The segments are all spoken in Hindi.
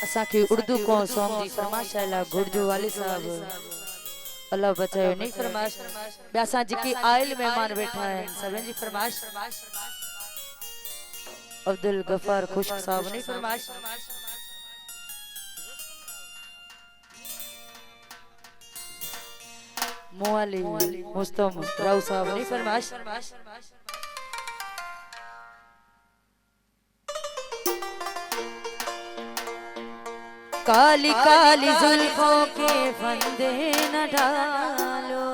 असा की उर्दू को सॉन्ग जी फरमाइश आला गुर्जू वाली साहब अल्लाह बचायो नहीं फरमाइश ब्यासा जी की आयल मेहमान बैठा है सभी जी फरमाइश अब्दुल गफार खुश्क साहब नहीं फरमाइश मुआली मुस्तम राव साहब नहीं फरमाइश काली काली जुल्फों के फंदे न डालो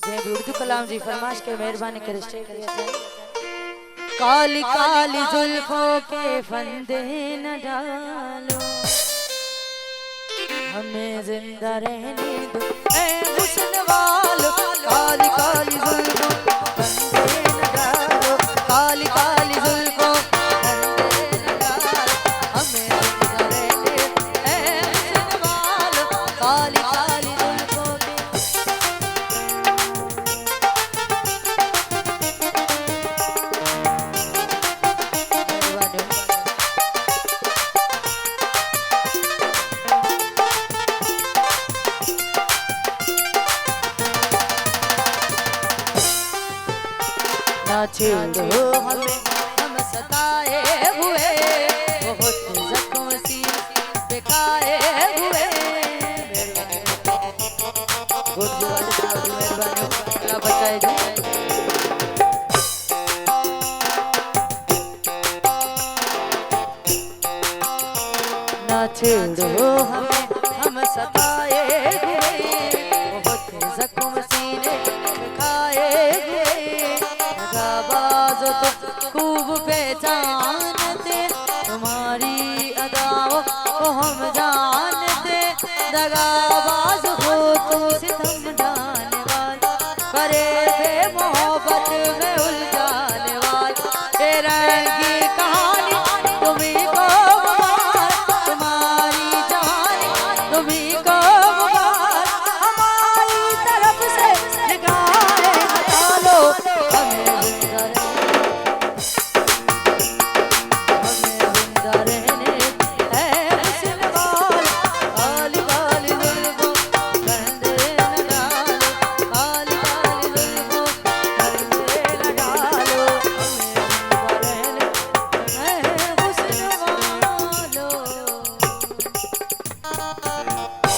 जय उर्दू कलाम जी फरमाइश के मेहरबानी करे काली काली जुल्फों के फंदे न डालो हमें जिंदा रहने दो ऐ हुस्न वालो काली काली जुल्फों फंदे न डालो काली काली जुल्फों ना छेड़ो हमें हम सताए हुए बहुत जख्म सी बिकाए हुए गुर्जू वाले साहब मेहरबानी अल्लाह बचाए जी ना छेड़ो हमें हम सताए हुए बहुत जख्म सीने बिकाए हुए बाजो तो खूब पहचानते तुम्हारी अदाओं को हम जानते दगाबाज हो तुम सितम जाने वाले करे